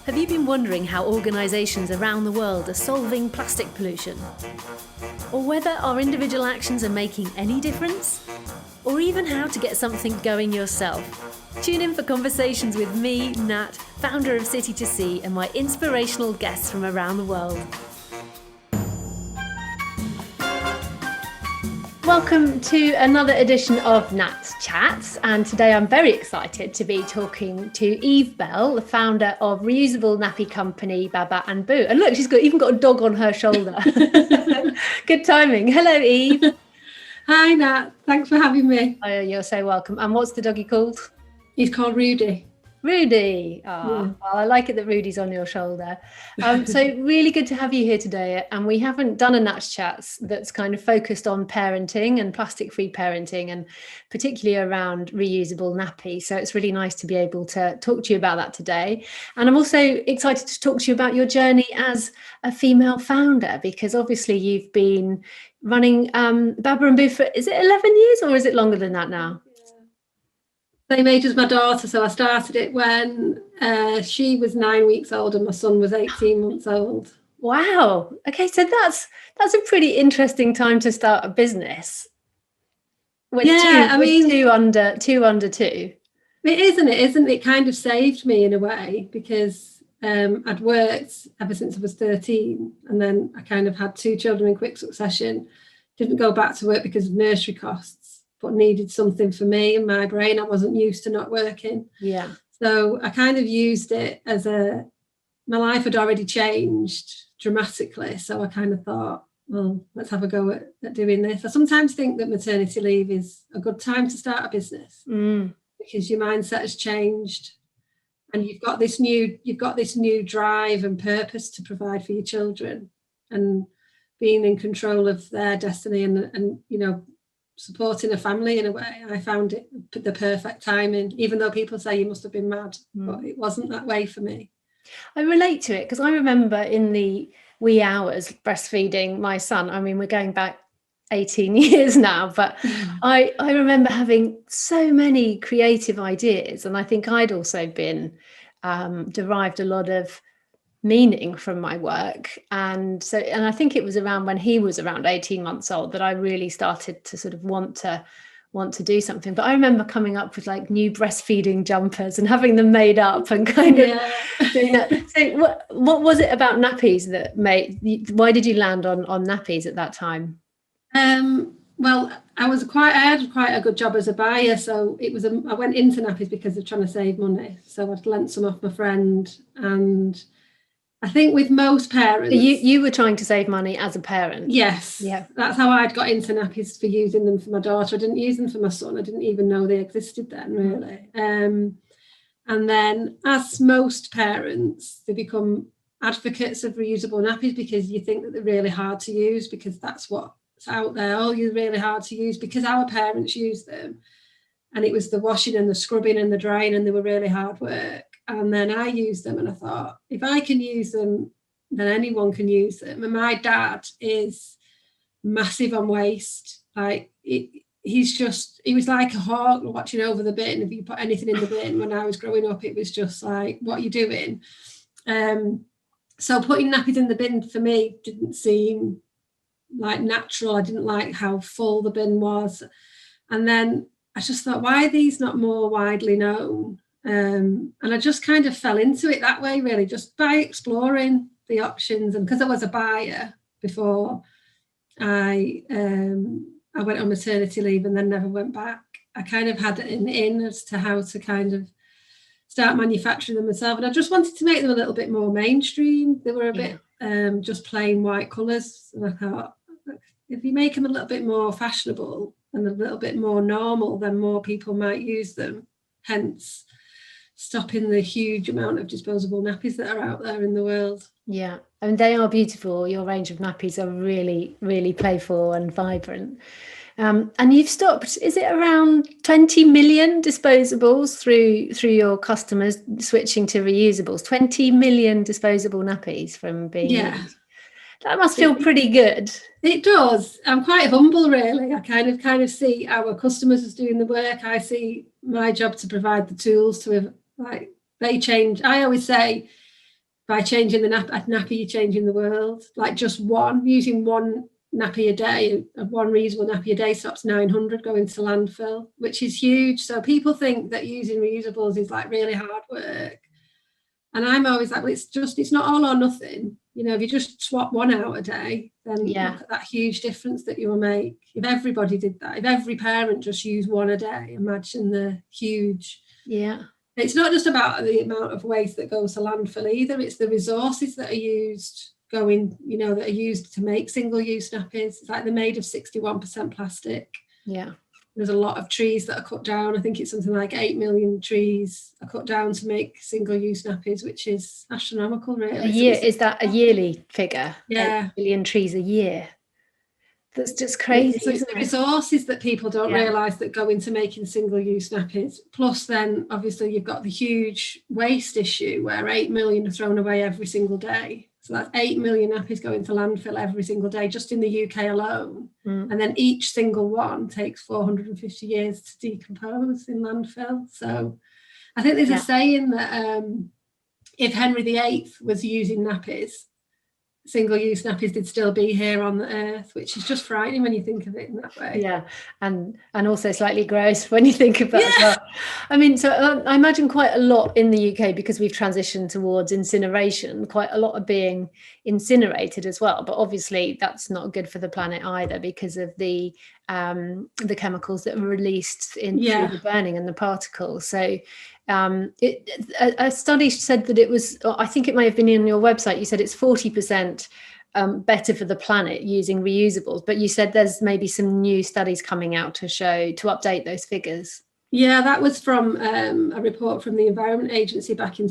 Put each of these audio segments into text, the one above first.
Have you been wondering how organisations around the world are solving plastic pollution? Or whether our individual actions are making any difference? Or even how to get something going yourself? Tune in for conversations with me, Nat, founder of City to Sea, and my inspirational guests from around the world. Welcome to another edition of Nat's Chats, and today I'm very excited to be talking to Eve Bell, the founder of reusable nappy company Baba and Boo. And look, she's even got a dog on her shoulder. Good timing. Hello, Eve. Hi, Nat. Thanks for having me. Oh, you're so welcome. And what's the doggy called? He's called Rudy. Rudy. Well, I like it that Rudy's on your shoulder. So really good to have you here today. And we haven't done a Nat's Chats that's kind of focused on parenting and plastic-free parenting, and particularly around reusable nappies. So it's really nice to be able to talk to you about that today. And I'm also excited to talk to you about your journey as a female founder, because obviously you've been running Baba and Boo for, is it 11 years or is it longer than that now? Same age as my daughter, so I started it when she was 9 weeks old and my son was 18 months old. Wow. Okay, so that's a pretty interesting time to start a business. With two under two. It isn't. It kind of saved me in a way, because I'd worked ever since I was 13, and then I kind of had two children in quick succession. Didn't go back to work because of nursery costs, but needed something for me and my brain. I wasn't used to not working. Yeah. So I kind of used it as my life had already changed dramatically. So I kind of thought, well, let's have a go at doing this. I sometimes think that maternity leave is a good time to start a business because your mindset has changed and you've got this new drive and purpose to provide for your children, and being in control of their destiny and you know, supporting a family in a way. I found it the perfect timing, even though people say you must have been mad, but it wasn't that way for me. I relate to it because I remember in the wee hours breastfeeding my son. I mean, we're going back 18 years now, but I remember having so many creative ideas, and I think I'd also been derived a lot of meaning from my work, and I think it was around when he was around 18 months old that I really started to sort of want to do something. But I remember coming up with like new breastfeeding jumpers and having them made up and kind of doing that. So what was it about nappies that why did you land on nappies at that time? Well, I had quite a good job as a buyer, so I went into nappies because of trying to save money. So I'd lent some off my friend, and I think with most parents... You were trying to save money as a parent? Yes. Yeah. That's how I'd got into nappies, for using them for my daughter. I didn't use them for my son. I didn't even know they existed then, really. And then, as most parents, they become advocates of reusable nappies because you think that they're really hard to use, because that's what's out there. Oh, you're really hard to use, because our parents used them. And it was the washing and the scrubbing and the drying, and they were really hard work. And then I used them and I thought, if I can use them, then anyone can use them. And my dad is massive on waste. Like he was like a hawk watching over the bin. If you put anything in the bin, when I was growing up, it was just like, what are you doing? So putting nappies in the bin for me didn't seem like natural. I didn't like how full the bin was. And then I just thought, why are these not more widely known? And I just kind of fell into it that way, really, just by exploring the options. And because I was a buyer before I went on maternity leave and then never went back, I kind of had an in as to how to kind of start manufacturing them myself. And I just wanted to make them a little bit more mainstream. They were a bit just plain white colours. And I thought, if you make them a little bit more fashionable and a little bit more normal, then more people might use them. Hence, stopping the huge amount of disposable nappies that are out there in the world. Yeah, I mean, they are beautiful. Your range of nappies are really, really playful and vibrant. And you've stopped, is it around 20 million disposables through your customers switching to reusables? 20 million disposable nappies from being used. That must feel pretty good. It does. I'm quite humble, really. I kind of see our customers as doing the work. I see my job to provide the tools to they change. I always say, by changing the nappy, you're changing the world. Like just using one nappy a day, one reusable nappy a day stops 900 going to landfill, which is huge. So people think that using reusables is like really hard work. And I'm always like, well, it's not all or nothing. You know, if you just swap one out a day, then look at that huge difference that you'll make. If everybody did that, if every parent just used one a day, imagine the huge. Yeah. It's not just about the amount of waste that goes to landfill either. It's the resources that are used that are used to make single-use nappies. It's like they're made of 61% plastic. Yeah. There's a lot of trees that are cut down. I think it's something like 8 million trees are cut down to make single-use nappies, which is astronomical, really. A year, is that a yearly figure? Yeah. 8 million trees a year. That's just crazy. So it's the resources that people don't realise that go into making single-use nappies. Plus, then obviously you've got the huge waste issue where 8 million are thrown away every single day. So that's 8 million nappies going to landfill every single day, just in the UK alone. And then each single one takes 450 years to decompose in landfill. So I think there's a saying that if Henry VIII was using nappies, single-use nappies did still be here on the earth, which is just frightening when you think of it in that way. Yeah, and also slightly gross when you think of that as well. I mean, so I imagine quite a lot in the UK, because we've transitioned towards incineration, quite a lot are being incinerated as well. But obviously that's not good for the planet either, because of the chemicals that are released through the burning and the particles. So a study said that it was, I think it may have been in your website, you said it's 40% better for the planet using reusables, but you said there's maybe some new studies coming out to update those figures. Yeah, that was from a report from the Environment Agency back in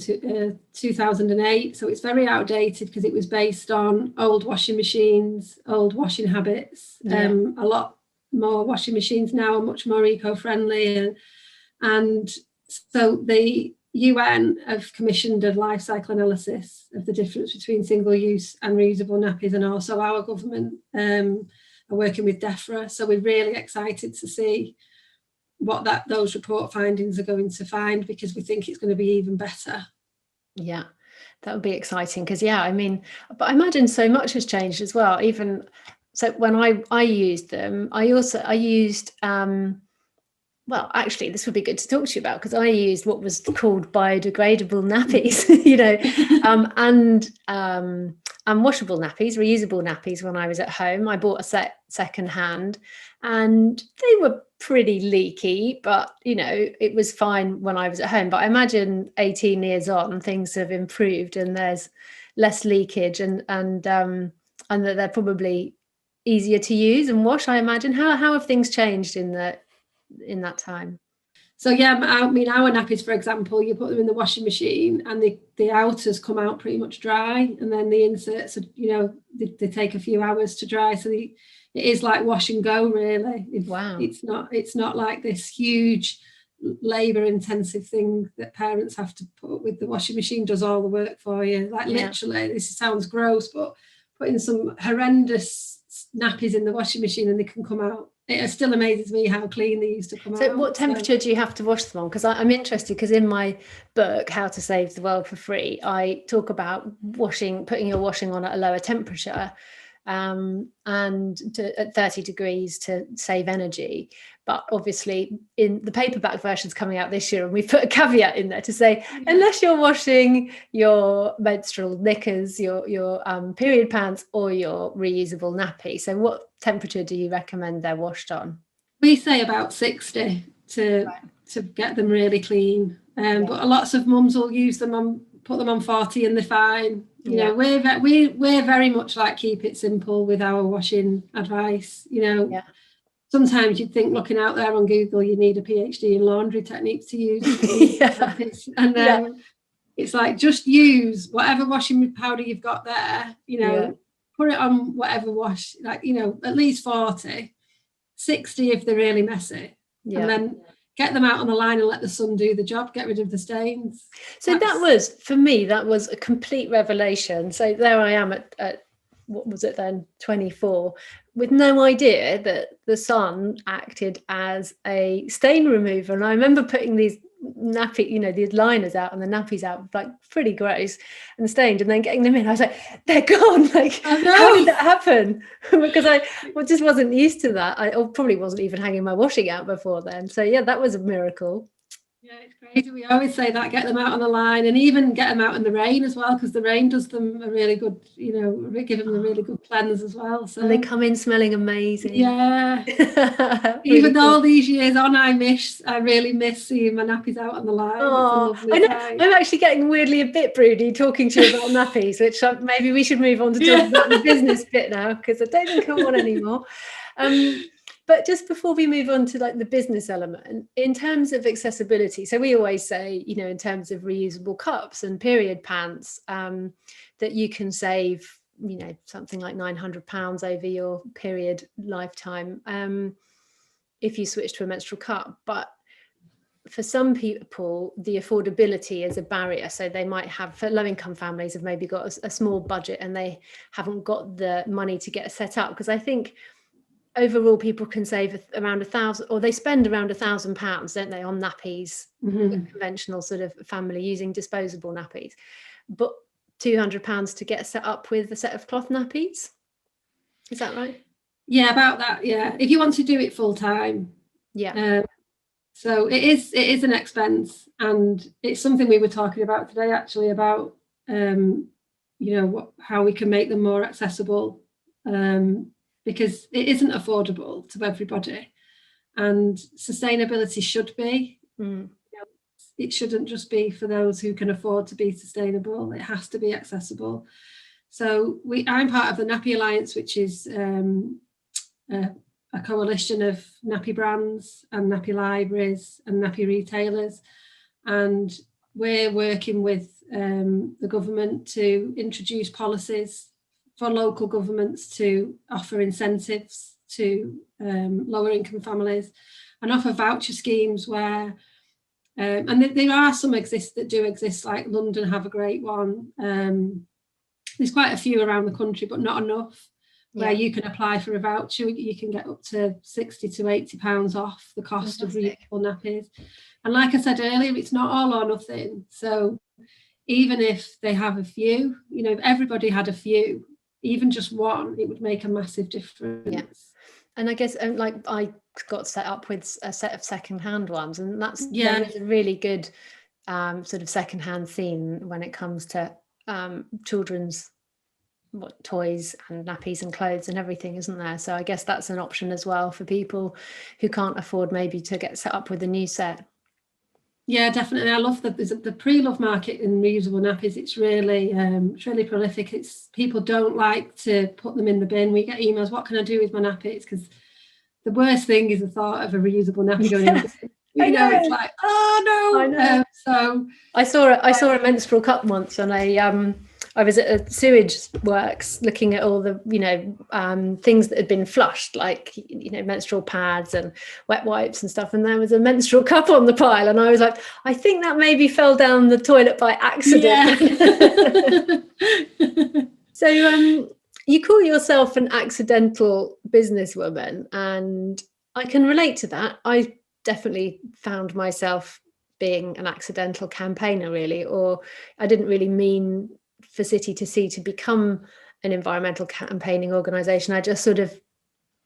2008. So it's very outdated because it was based on old washing machines, old washing habits. A lot more washing machines now are much more eco-friendly. And so the UN have commissioned a life cycle analysis of the difference between single-use and reusable nappies, and also our government are working with DEFRA. So we're really excited to see what those report findings are going to find, because we think it's going to be even better. Yeah, that would be exciting, because I mean, but I imagine so much has changed as well. Even so, when I used them, I used well, actually, this would be good to talk to you about, because I used what was called biodegradable nappies, and washable nappies, reusable nappies when I was at home. I bought a set secondhand, and they were pretty leaky, but it was fine when I was at home. But I imagine 18 years on, things have improved and there's less leakage, and that they're probably easier to use and wash, I imagine. How have things changed in that time? So I mean, our nappies, for example, you put them in the washing machine and the outers come out pretty much dry, and then the inserts are, they take a few hours to dry. So it is like wash and go, really. Wow. It's not like this huge labor intensive thing that parents have to put up with. The washing machine does all the work for you. Like literally, this sounds gross, but putting some horrendous nappies in the washing machine and they can come out. It still amazes me how clean they used to come out. So what temperature do you have to wash them on? Because I'm interested, because in my book, How to Save the World for Free, I talk about putting your washing on at a lower temperature, and at 30 degrees to save energy. But obviously in the paperback version's coming out this year, and we put a caveat in there to say, unless you're washing your menstrual knickers, your period pants, or your reusable nappy. So what temperature do you recommend they're washed on? We say about 60 to get them really clean. But lots of mums will put them on 40 and they're fine. We're very much like keep it simple with our washing advice. Sometimes you'd think, looking out there on Google, you need a PhD in laundry techniques to use. It's like, just use whatever washing powder you've got there, put it on whatever wash, like, at least 40, 60 if they're really messy. And then get them out on the line and let the sun do the job, get rid of the stains. So that was a complete revelation. So there I am at what was it then, 24, with no idea that the sun acted as a stain remover. And I remember putting these nappy, you know, the liners out and the nappies out, like pretty gross and stained, and then getting them in, I was like, they're gone. Like, how did that happen? Because I just wasn't used to that. I probably wasn't even hanging my washing out before then. So yeah, that was a miracle. Yeah, it's crazy. We always say that, get them out on the line, and even get them out in the rain as well, because the rain does them a really good, you know, give them a really good cleanse as well. So, and they come in smelling amazing. Yeah. Really even cool. all these years on, I really miss seeing my nappies out on the line. Oh, I know. I'm actually getting weirdly a bit broody talking to you about nappies, which maybe we should move on to talk about the business bit now, because I don't think I want anymore. But just before we move on to like the business element, in terms of accessibility, so we always say, you know, in terms of reusable cups and period pants, that you can save, you know, something like £900 over your period lifetime if you switch to a menstrual cup. But for some people, the affordability is a barrier. So they might have, for low-income families, have maybe got a small budget and they haven't got the money to get set up. Because I think overall people can save around £1,000, or they spend around £1,000, don't they, on nappies, conventional sort of family using disposable nappies, but £200 to get set up with a set of cloth nappies. Is that right? Yeah, about that. Yeah, if you want to do it full time. Yeah. So it is an expense, and it's something we were talking about today, actually, about you know, how we can make them more accessible, because it isn't affordable to everybody, and sustainability should be. It shouldn't just be for those who can afford to be sustainable. It has to be accessible. So I'm part of the Nappy Alliance, which is a coalition of nappy brands and nappy libraries and nappy retailers, and we're working with the government to introduce policies for local governments to offer incentives to lower income families, and offer voucher schemes where and there are some that do exist, like London have a great one. There's quite a few around the country, but not enough, where you can apply for a voucher. You can get up to £60 to £80 off the cost of reusable nappies. And like I said earlier, it's not all or nothing. So even if they have a few, you know, if everybody had a few, even just one, it would make a massive difference. Yeah. And I guess like I got set up with a set of secondhand ones, and there is a really good sort of secondhand scene when it comes to children's toys and nappies and clothes and everything, isn't there? So I guess that's an option as well for people who can't afford maybe to get set up with a new set. Yeah, definitely. I love the pre-love market in reusable nappies. It's really prolific. People don't like to put them in the bin. We get emails, what can I do with my nappies? Because the worst thing is the thought of a reusable nappy going in the bin. You know, it's like, oh no. I know. So I saw a menstrual cup once, and I was at a sewage works looking at all the, you know, things that had been flushed, like, you know, menstrual pads and wet wipes and stuff. And there was a menstrual cup on the pile. And I was like, I think that maybe fell down the toilet by accident. Yeah. So you call yourself an accidental businesswoman, and I can relate to that. I definitely found myself being an accidental campaigner, really, or I didn't really mean for City to See to become an environmental campaigning organisation. I just sort of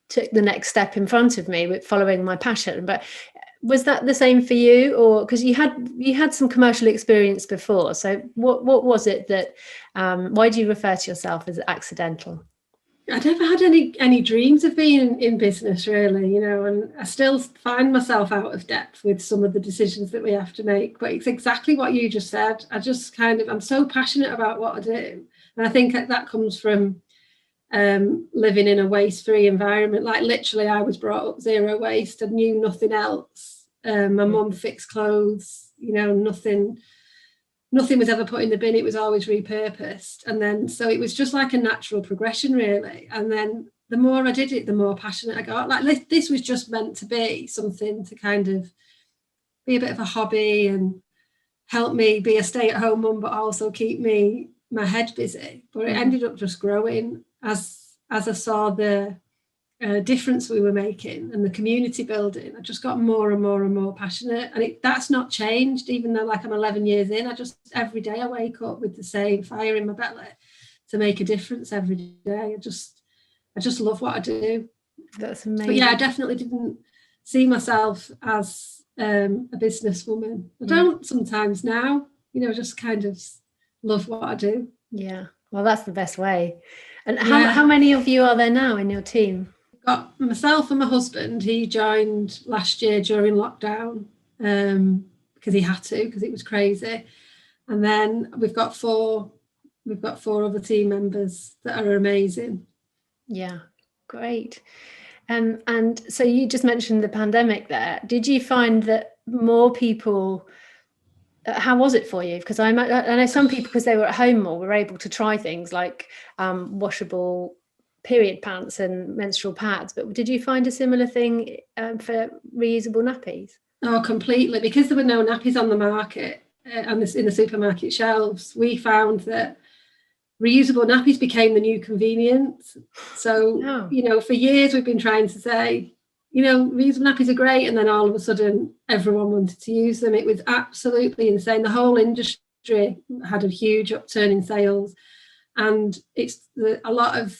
took the next step in front of me with following my passion. But was that the same for you, or because you had some commercial experience before? So what was it that why do you refer to yourself as accidental? I never had any dreams of being in business, really, you know, and I still find myself out of depth with some of the decisions that we have to make. But it's exactly what you just said. I'm so passionate about what I do. And I think that comes from living in a waste-free environment. Like, literally, I was brought up zero waste. I knew nothing else. My mum fixed clothes, you know, nothing was ever put in the bin. It was always repurposed. And then, so it was just like a natural progression, really. And then the more I did it, the more passionate I got. Like, this was just meant to be something to kind of be a bit of a hobby and help me be a stay-at-home mum, but also keep my head busy. But it ended up just growing as I saw the difference we were making and the community building, I just got more and more and more passionate. And that's not changed, even though like I'm 11 years in. I just, every day I wake up with the same fire in my belly to make a difference every day. I just love what I do. That's amazing. But yeah, I definitely didn't see myself as a businesswoman. I don't sometimes now, just kind of love what I do. Yeah, well, that's the best way. And how many of you are there now in your team? Got myself and my husband. He joined last year during lockdown because he had to, because it was crazy. And then we've got four other team members that are amazing. Yeah, great. And so you just mentioned the pandemic there. Did you find that more people, how was it for you? Because I know some people, because they were at home more, were able to try things like washable period pants and menstrual pads. But did you find a similar thing for reusable nappies? Oh, completely. Because there were no nappies on the market and in the supermarket shelves, we found that reusable nappies became the new convenience. So, for years we've been trying to say, reusable nappies are great. And then all of a sudden, everyone wanted to use them. It was absolutely insane. The whole industry had a huge upturn in sales. And it's a lot of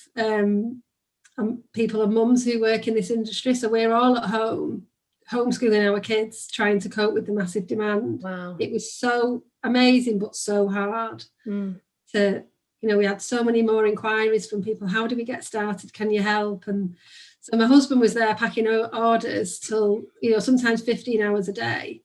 people and mums who work in this industry. So we're all at home, homeschooling our kids, trying to cope with the massive demand. Wow. It was so amazing, but so hard to, we had so many more inquiries from people. How do we get started? Can you help? And so my husband was there packing orders till, sometimes 15 hours a day,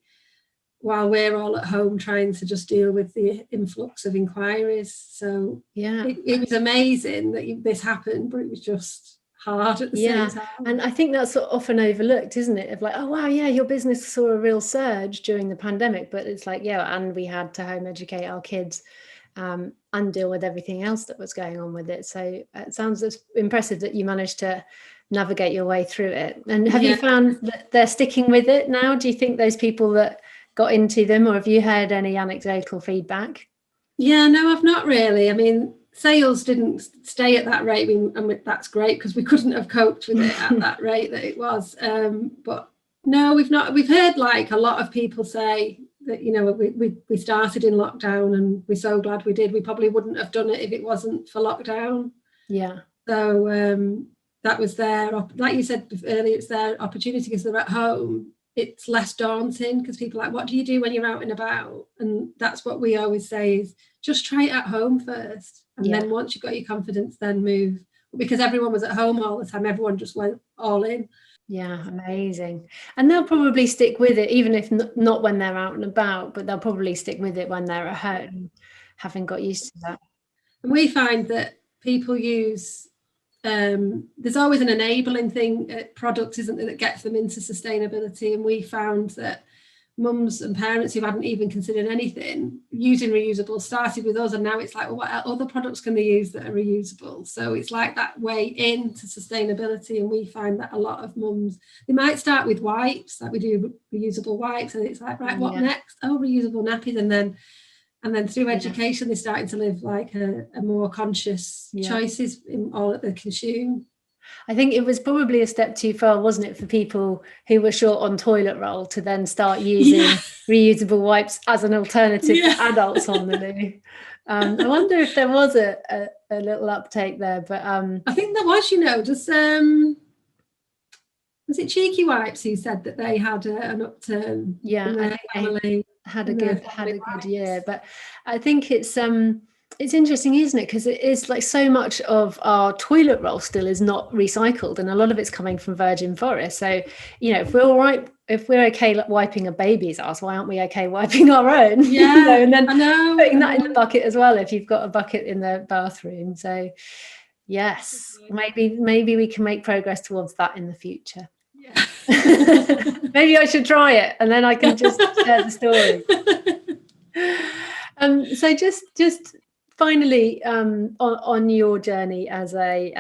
while we're all at home trying to just deal with the influx of inquiries. So yeah, it was amazing that this happened, but it was just hard at the same time. And I think that's often overlooked, isn't it? Of like, oh wow, yeah, your business saw a real surge during the pandemic, but it's like, and we had to home educate our kids and deal with everything else that was going on with it. So it sounds impressive that you managed to navigate your way through it. And have you found that they're sticking with it now? Do you think those people that got into them, or have you heard any anecdotal feedback? Yeah, no, I've not really. I mean, sales didn't stay at that rate. That's great, because we couldn't have coped with it at that rate that it was. But no, we've not. We've heard like a lot of people say that, we started in lockdown and we're so glad we did. We probably wouldn't have done it if it wasn't for lockdown. Yeah. So that was their, like you said earlier, it's their opportunity because they're at home. It's less daunting because people are like, what do you do when you're out and about? And that's what we always say is just try it at home first. And then once you've got your confidence, then move. Because everyone was at home all the time, everyone just went all in. Yeah, amazing. And they'll probably stick with it, even if not when they're out and about, but they'll probably stick with it when they're at home, having got used to that. And we find that people use, there's always an enabling thing, product, isn't there, that gets them into sustainability. And we found that mums and parents who hadn't even considered anything using reusable started with us, and now it's like, well, what other products can they use that are reusable? So it's like that way into sustainability. And we find that a lot of mums, they might start with wipes, like we do reusable wipes, and it's like, right, what next? Oh, reusable nappies. And then through education, they're starting to live like a more conscious choices in all that they consume. I think it was probably a step too far, wasn't it, for people who were short on toilet roll to then start using reusable wipes as an alternative to adults on the loo. I wonder if there was a little uptake there, but I think there was, just was it Cheeky Wipes who said that they had an upturn? Yeah, I think they had a good year. But I think it's interesting, isn't it? Because it is like so much of our toilet roll still is not recycled, and a lot of it's coming from virgin forest. So, if we're all right, if we're okay wiping a baby's ass, why aren't we okay wiping our own? Yeah, and then putting that in the bucket bucket as well, if you've got a bucket in the bathroom. So, yes, maybe we can make progress towards that in the future. Yeah. Maybe I should try it, and then I can just share the story. So just finally, on your journey as a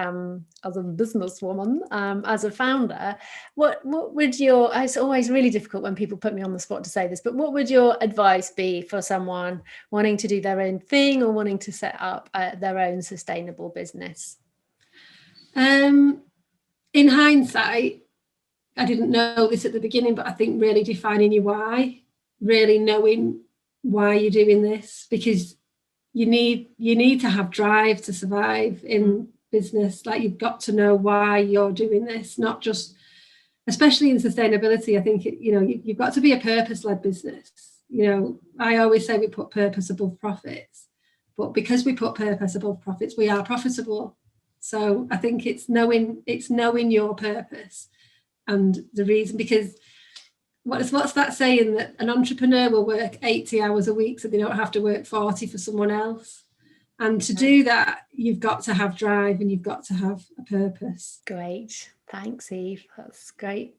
businesswoman, as a founder, what would your, it's always really difficult when people put me on the spot to say this, but what would your advice be for someone wanting to do their own thing or wanting to set up their own sustainable business? in hindsight, I didn't know this at the beginning, but I think really defining your why, really knowing why you're doing this, because you need to have drive to survive in business. Like, you've got to know why you're doing this, not just, especially in sustainability. I think you've got to be a purpose-led business. I always say we put purpose above profits, but because we put purpose above profits, we are profitable. So I think it's knowing your purpose and the reason, because what's that saying, that an entrepreneur will work 80 hours a week so they don't have to work 40 for someone else. And to do that, you've got to have drive and you've got to have a purpose. Great. Thanks, Eve. That's great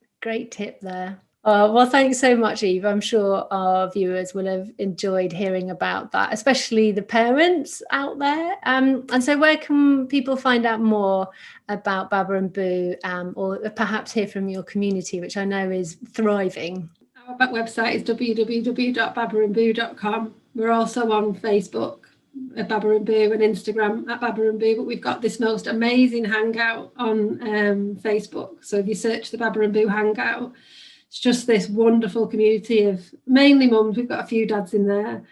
tip there. Well, thanks so much, Eve. I'm sure our viewers will have enjoyed hearing about that, especially the parents out there. And so where can people find out more about Baba and Boo, or perhaps hear from your community, which I know is thriving? Our website is www.babaandboo.com. We're also on Facebook at Baba and Boo, and Instagram at Baba and Boo, but we've got this most amazing hangout on Facebook. So if you search the Baba and Boo hangout, it's just this wonderful community of mainly mums. We've got a few dads in there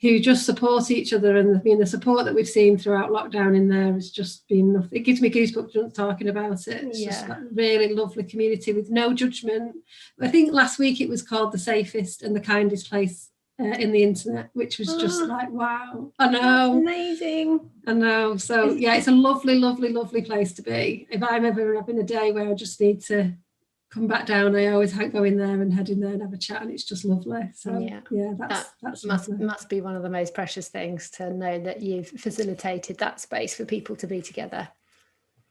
who just support each other, and the support that we've seen throughout lockdown in there has just been enough. It gives me goosebumps just talking about it. It's just that really lovely community with no judgment. I think last week it was called the safest and the kindest place in the internet, which was just like, wow. I know. That's amazing. I know. So yeah, it's a lovely, lovely, lovely place to be. If I'm ever having a day where I just need to come back down, I always go in there and head in there and have a chat, and it's just lovely. So that's must be one of the most precious things, to know that you've facilitated that space for people to be together.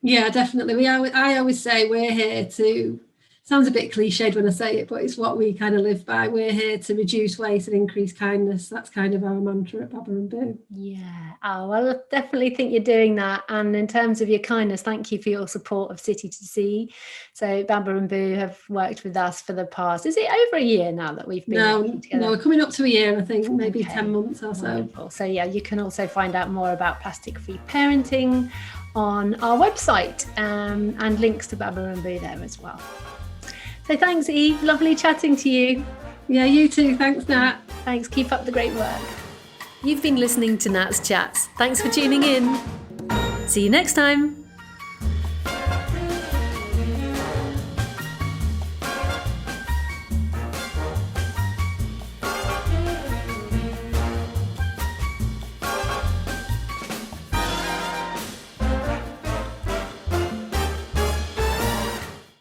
Yeah, definitely. I always say we're here to, sounds a bit cliched when I say it, but it's what we kind of live by. We're here to reduce waste and increase kindness. That's kind of our mantra at Baba and Boo. Yeah. Oh, well, I definitely think you're doing that. And in terms of your kindness, thank you for your support of City to Sea. So Baba and Boo have worked with us for the past, is it over a year now that we've been working together? No, we're coming up to a year, I think, maybe 10 months or so. Wonderful. So yeah, you can also find out more about plastic-free parenting on our website, and links to Baba and Boo there as well. So thanks, Eve. Lovely chatting to you. Yeah, you too. Thanks, Nat. Thanks. Keep up the great work. You've been listening to Nat's Chats. Thanks for tuning in. See you next time.